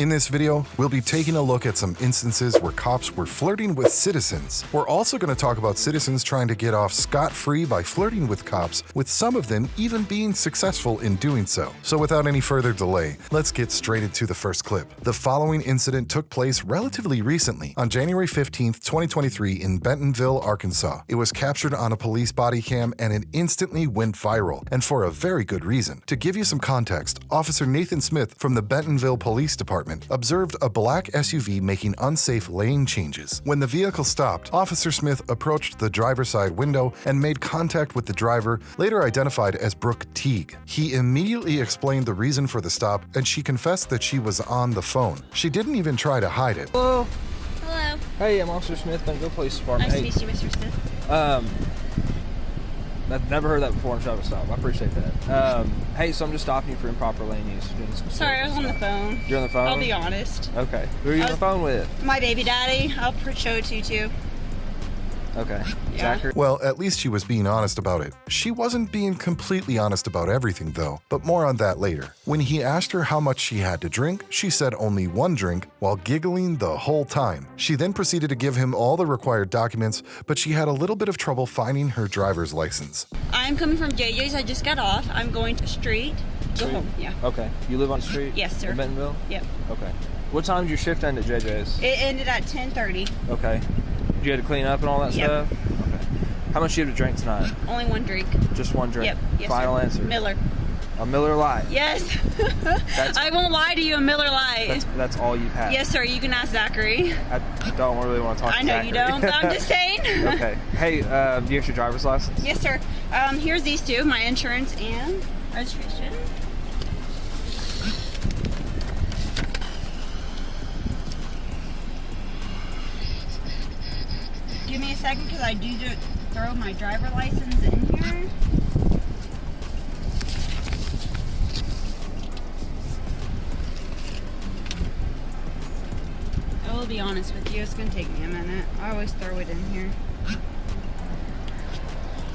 In this video, we'll be taking a look at some instances where cops were flirting with citizens. We're also going to talk about citizens trying to get off scot-free by flirting with cops, with some of them even being successful in doing so. So without any further delay, let's get straight into the first clip. The following incident took place relatively recently, on January 15th, 2023 in Bentonville, Arkansas. It was captured on a police body cam and it instantly went viral, and for a very good reason. To give you some context, Officer Nathan Smith from the Bentonville Police Department observed a black SUV making unsafe lane changes. When the vehicle stopped, Officer Smith approached the driver's side window and made contact with the driver, later identified as Brooke Teague. He immediately explained the reason for the stop, and she confessed that she was on the phone. She didn't even try to hide it. Hello. Hello. Hey, I'm Officer Smith, Bentonville Police Department. Nice to meet you, Mr. Smith. I've never heard that before in traffic stop. I appreciate that. Hey, so I'm just stopping you for improper lane use. Sorry, I was on the phone. You're on the phone? I'll be honest. Okay. Who are you on the phone with? My baby daddy. I'll show it to you too. Okay. Yeah. Zachary? Well, at least she was being honest about it. She wasn't being completely honest about everything, though, but more on that later. When he asked her how much she had to drink, she said only one drink, while giggling the whole time. She then proceeded to give him all the required documents, but she had a little bit of trouble finding her driver's license. I'm coming from JJ's. I just got off. I'm going to street. Go home. Yeah. Okay. You live on the street? Yes, sir. In Bentonville? Yep. Okay. What time did your shift end at JJ's? It ended at 10:30. Okay. You had to clean up and all that Yep. stuff? Okay. How much do you have to drink tonight? Only one drink. Just one drink? Yep. Yes, Final sir. answer? Miller. A Miller Lite? Yes. I won't lie to you. A Miller Lite. That's all you've had? Yes, sir. You can ask Zachary. I don't really want to talk to I know Zachary. you don't, but I'm just saying. Okay. Hey, do you have your driver's license? Yes, sir. Here's these two, my insurance and registration. Give me a second because I do throw my driver license in here. I will be honest with you, it's going to take me a minute. I always throw it in here.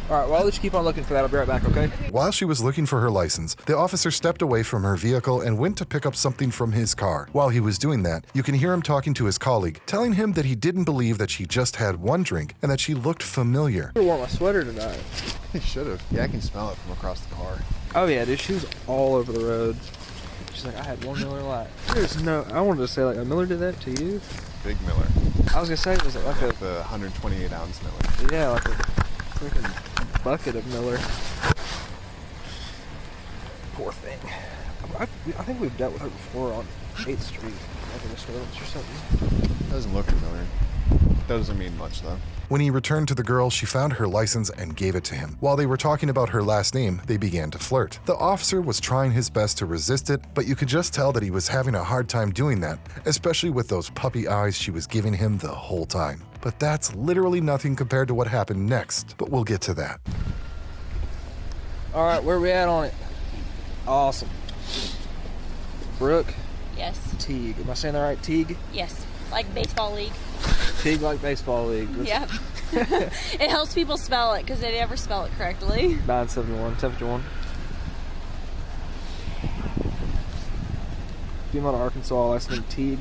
All right, well, I'll let you keep on looking for that. I'll be right back, okay? While she was looking for her license, the officer stepped away from her vehicle and went to pick up something from his car. While he was doing that, you can hear him talking to his colleague, telling him that he didn't believe that she just had one drink and that she looked familiar. I wore my sweater tonight. You should have. Yeah, I can smell it from across the car. Oh, yeah, dude, she was all over the road. She's like, I had one Miller Lite. There's no, I wanted to say, like, a Miller did that to you? Big Miller. I was going to say, was it like a, The 128 ounce Miller. yeah, like a freaking bucket of Miller. Poor thing. I think we've dealt with her before on 8th Street, like in the surveillance or something. Doesn't look familiar. Doesn't mean much though. When he returned to the girl, she found her license and gave it to him. While they were talking about her last name, they began to flirt. The officer was trying his best to resist it, but you could just tell that he was having a hard time doing that, especially with those puppy eyes she was giving him the whole time. But that's literally nothing compared to what happened next, but we'll get to that. All right, where are we at on it? Awesome. Brooke Yes. Teague. Am I saying that right? Teague? Yes. Like baseball league. Teague like baseball league. Yep. It helps people spell it because they never spell it correctly. 971, 71. Female to Arkansas, last name Teague.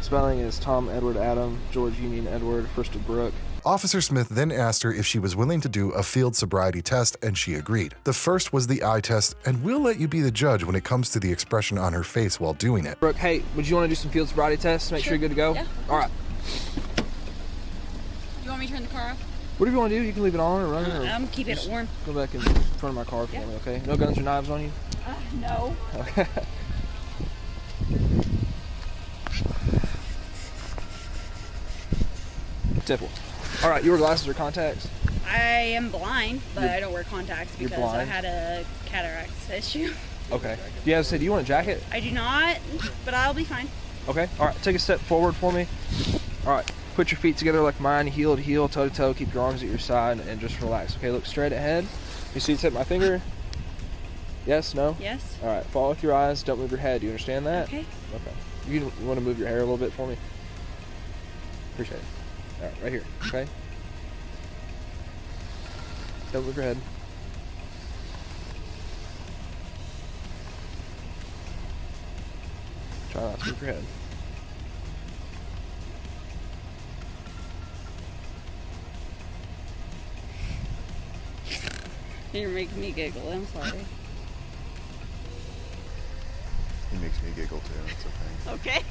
Spelling is Tom Edward Adam, George Union Edward, first of Brooke. Officer Smith then asked her if she was willing to do a field sobriety test, and she agreed. The first was the eye test, and we'll let you be the judge when it comes to the expression on her face while doing it. Brooke, hey, would you want to do some field sobriety tests to make sure you're good to go? Yeah. All right. You want me to turn the car off? Whatever you want to do, you can leave it on or run it. Or I'm keeping it just warm. Go back in front of my car for me, okay? No guns or knives on you? No. Okay. Tipple. All right, you wear glasses or contacts? I am blind, but I don't wear contacts You're because I blind? had a cataracts issue. Okay. Yeah, so do you want a jacket? I do not, but I'll be fine. Okay. All right, take a step forward for me. All right, put your feet together like mine, heel to heel, toe to toe. Keep your arms at your side and just relax. Okay, look straight ahead. You see, tip my finger. Yes, no? Yes. All right, follow with your eyes. Don't move your head. Do you understand that? Okay. Okay. You want to move your hair a little bit for me? Appreciate it. All right, right here. Okay. Don't move your head. Try not to move your head. You're making me giggle. I'm sorry. He makes me giggle too. It's okay. Okay.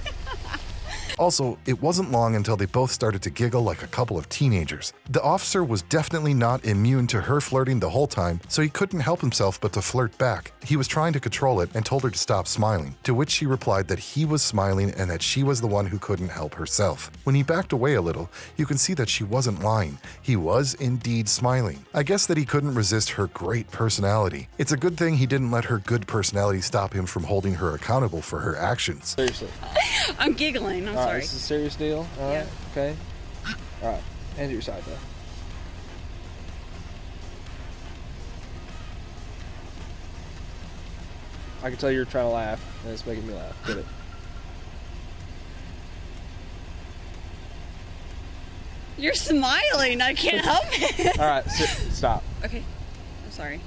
Also, it wasn't long until they both started to giggle like a couple of teenagers. The officer was definitely not immune to her flirting the whole time, so he couldn't help himself but to flirt back. He was trying to control it and told her to stop smiling, to which she replied that he was smiling and that she was the one who couldn't help herself. When he backed away a little, you can see that she wasn't lying. He was indeed smiling. I guess that he couldn't resist her great personality. It's a good thing he didn't let her good personality stop him from holding her accountable for her actions. Seriously. I'm giggling. I'm All right, sorry. this is a serious deal. All right. Yeah. Okay. All right. Hands at your side, though. I can tell you're trying to laugh, and it's making me laugh. Get it. You're smiling. I can't help it. All right. Stop. Okay. I'm sorry.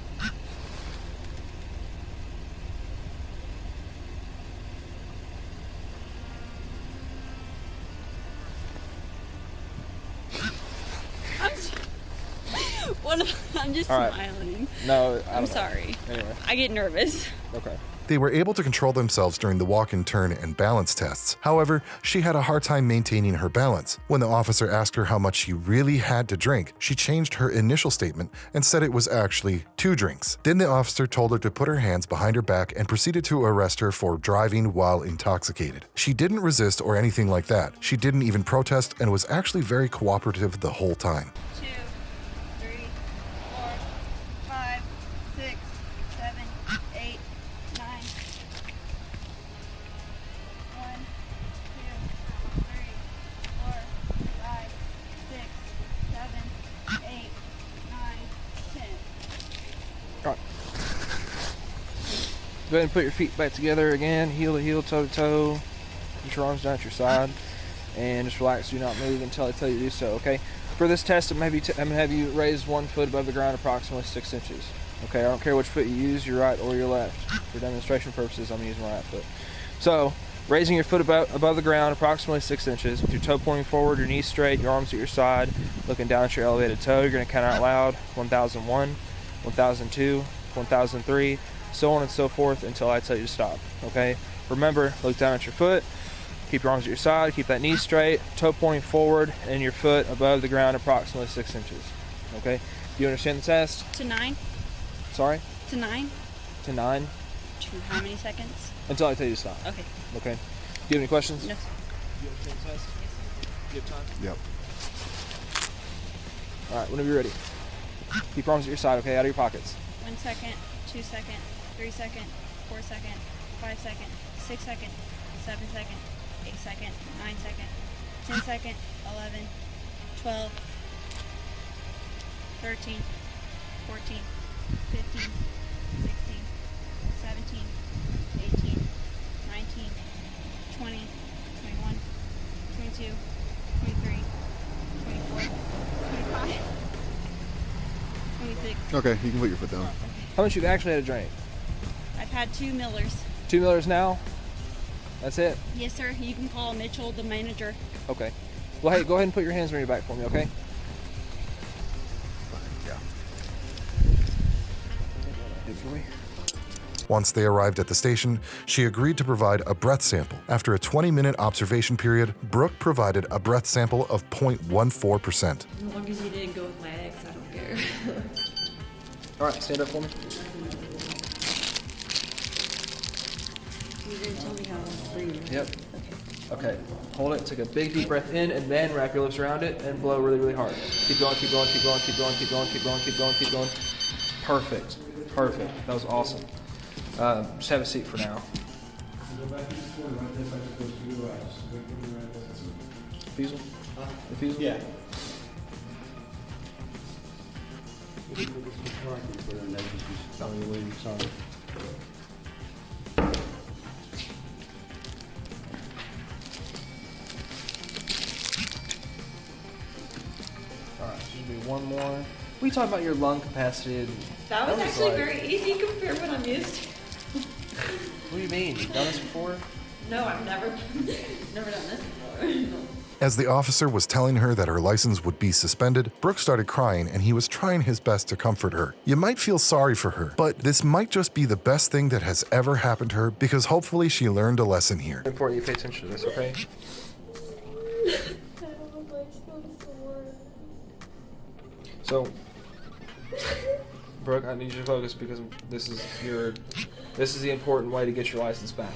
I'm just All right. smiling. No, I don't I'm know. sorry. Anyway. I get nervous. Okay. They were able to control themselves during the walk and turn and balance tests. However, she had a hard time maintaining her balance. When the officer asked her how much she really had to drink, she changed her initial statement and said it was actually 2 drinks. Then the officer told her to put her hands behind her back and proceeded to arrest her for driving while intoxicated. She didn't resist or anything like that. She didn't even protest and was actually very cooperative the whole time. 2, 3, 4, 5, 6, 7, 8, 9. 1, 2, 3, 4, 5, 6, 7, 8, 9, 10. All right. Go ahead and put your feet back together again, heel to heel, toe to toe. Put your arms down at your side, and just relax. Do not move until I tell you to do so. Okay. For this test, I'm gonna have you raise 1 foot above the ground, approximately 6 inches. Okay. I don't care which foot you use, your right or your left. For demonstration purposes, I'm using my right foot. So, raising your foot above the ground, approximately 6 inches, with your toe pointing forward, your knees straight, your arms at your side, looking down at your elevated toe. You're gonna count out loud: 1001, 1002, 1003. So on and so forth until I tell you to stop. Okay. Remember, look down at your foot, keep your arms at your side, keep that knee straight, toe pointing forward, and your foot above the ground approximately 6 inches. Okay. Do you understand the test? To 9? Sorry? To 9? To 9 To how many seconds? until I tell you to stop. Okay. Okay. Do you have any questions? No. Do you understand the test? Do you have time? Yep. All right. Whenever you're ready. Keep your arms at your side. Okay. Out of your pockets. 1 second, 2 second, 3 second, 4 second, 5 second, 6 second, 7 second, 8 second, 9 second, 10 second, 11, 12, 13, 14, 15, 16, 17, 18, 19, 20, 21, 22, 23, 24, 25, 26. Okay, you can put your foot down. How much you've actually had a drink? I've had 2 Millers. 2 Millers now? That's it? Yes, sir. You can call Mitchell, the manager. Okay. Well, hey, go ahead and put your hands on your back for me, okay? Yeah. Do it for me. Once they arrived at the station, she agreed to provide a breath sample. After a 20-minute observation period, Brooke provided a breath sample of 0.14%. As long as you didn't go with my ex, I don't care. All right, stand up for me. You're gonna tell me how to breathe. Yep. Okay, hold it, take a big deep breath in, and then wrap your lips around it and blow really, really hard. Keep going, keep going, keep going, keep going, keep going, keep going, keep going, keep going. Perfect, perfect, that was awesome. Just have a seat for now. Refusal? Refusal? Yeah. Sorry. Alright, just do one more. We talked about your lung capacity. That was actually like- very easy compared to what I'm used to. What do you mean? You've done this before? No, I've never done this before. As the officer was telling her that her license would be suspended, Brooke started crying and he was trying his best to comfort her. You might feel sorry for her, but this might just be the best thing that has ever happened to her because hopefully she learned a lesson here. It's important you pay attention to this, okay? So, Brooke, I need you to focus because this is the important way to get your license back.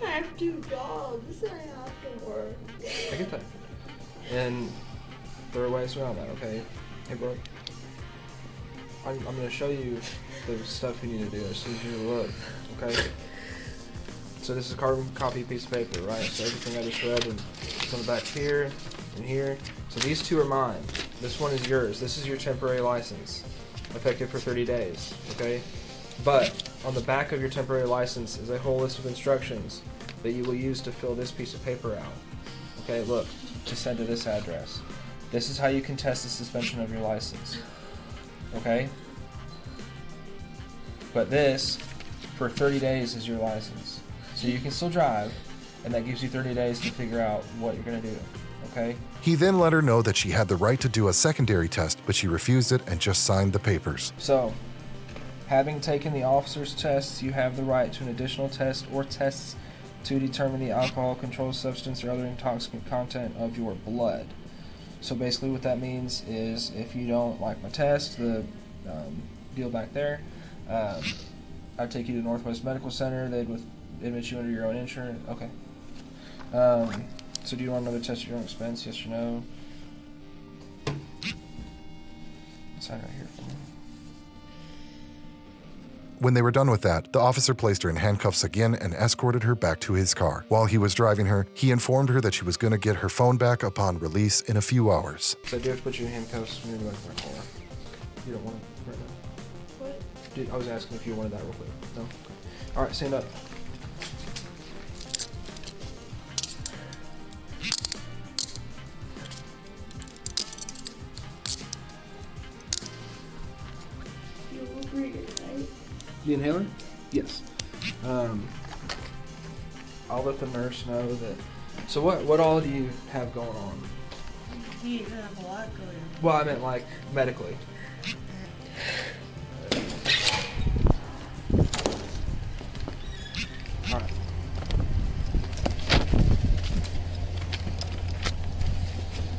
I have 2 jobs. I have to work. I get that. And there are ways around that, okay? Hey, Brooke. I'm going to show you the stuff you need to do as soon as you look, okay? So this is a carbon copy piece of paper, right? So everything I just read and it's on the back here and here. So these 2 are mine. This one is yours. This is your temporary license, effective for 30 days, okay? But on the back of your temporary license is a whole list of instructions that you will use to fill this piece of paper out. Okay, look, to send to this address. This is how you contest the suspension of your license. Okay? But this, for 30 days, is your license. So you can still drive, and that gives you 30 days to figure out what you're going to do. Okay? He then let her know that she had the right to do a secondary test, but she refused it and just signed the papers. So, having taken the officer's tests, you have the right to an additional test or tests to determine the alcohol, controlled substance, or other intoxicant content of your blood. So basically what that means is if you don't like my test, the deal back there, I'd take you to Northwest Medical Center. They'd admit you under your own insurance. Okay. So do you want another test at your own expense? Yes or no? Sign right here for me. When they were done with that, the officer placed her in handcuffs again and escorted her back to his car. While he was driving her, he informed her that she was going to get her phone back upon release in a few hours. So I do have to put you in handcuffs when you're back in my car. You don't want it right now? What? Dude, I was asking if you wanted that real quick. No? Alright, stand up. You will read it, right? The inhaler? Yes. I'll let the nurse know that. So what all do you have going on? You have a lot going on. Well, I meant like medically. All right.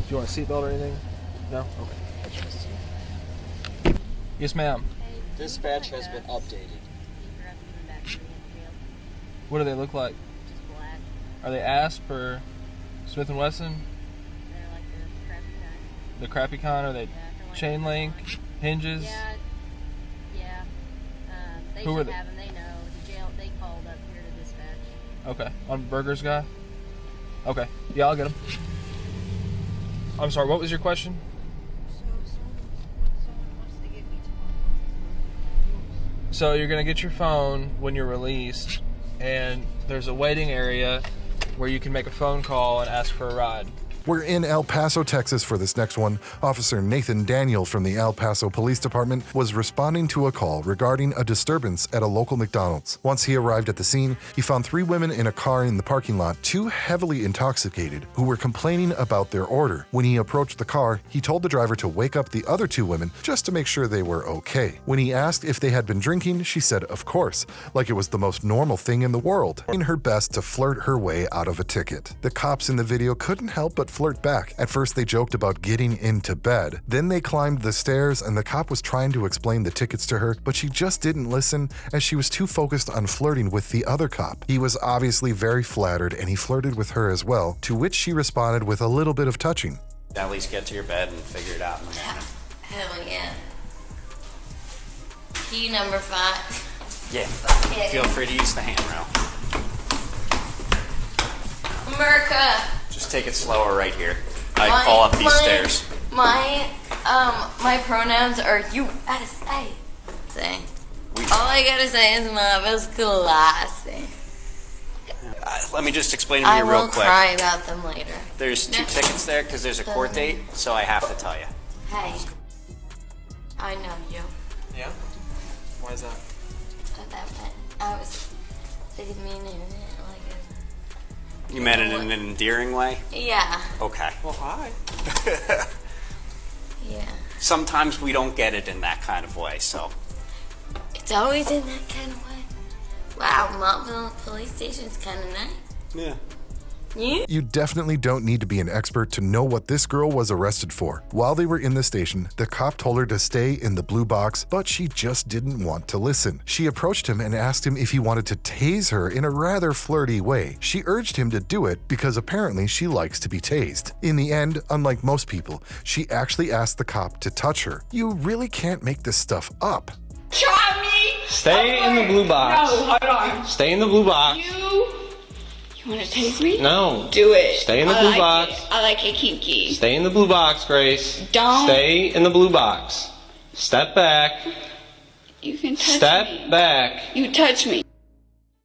Do you want a seatbelt or anything? No? Okay. Yes, ma'am. Dispatch has been updated. What do they look like? Just black. Are they Asp or Smith & Wesson? They're like the crappy kind. The crappy kind? Are they Yeah, they're like chain the link, ones. hinges? Yeah. They Who were should they? have them. They know. The jail. They called up here to dispatch. Okay. On Burger's guy? Okay. Yeah, I'll get him. I'm sorry, what was your question? So you're going to get your phone when you're released, and there's a waiting area where you can make a phone call and ask for a ride. We're in El Paso, Texas for this next one. Officer Nathan Daniel from the El Paso Police Department was responding to a call regarding a disturbance at a local McDonald's. Once he arrived at the scene, he found 3 women in a car in the parking lot, 2 heavily intoxicated, who were complaining about their order. When he approached the car, he told the driver to wake up the other 2 women just to make sure they were okay. When he asked if they had been drinking, she said of course, like it was the most normal thing in the world, doing her best to flirt her way out of a ticket. The cops in the video couldn't help but flirt back. At first they joked about getting into bed. Then they climbed the stairs and the cop was trying to explain the tickets to her, but she just didn't listen as she was too focused on flirting with the other cop. He was obviously very flattered and he flirted with her as well, to which she responded with a little bit of touching. At least get to your bed and figure it out in the morning. Hell yeah. Key number 5. Yeah. Yeah. Feel free to use the handrail. America. Just take it slower right here. I fall up these stairs. My pronouns are you gotta say. All I gotta say is Marvel's classy. Let me just explain to you real quick. I will cry about them later. There's 2 tickets there because there's a court date, so I have to tell you. Hey, I know you. Yeah? Why is that? I was meaning it like You meant it in an endearing way? Yeah. Okay. Well, hi. Yeah. Sometimes we don't get it in that kind of way, so. It's always in that kind of way. Wow, Montville police station's kind of nice. Yeah. You definitely don't need to be an expert to know what this girl was arrested for. While they were in the station, the cop told her to stay in the blue box, but she just didn't want to listen. She approached him and asked him if he wanted to tase her in a rather flirty way. She urged him to do it because apparently she likes to be tased. In the end, unlike most people, she actually asked the cop to touch her. You really can't make this stuff up. Try me! Stay in the blue box. No, hold on. Stay in the blue box. You want to taste me? No. Do it. Stay in the blue box. I like it kinky. Stay in the blue box, Grace. Don't. Stay in the blue box. Step back. You can touch me. Step back. You touch me.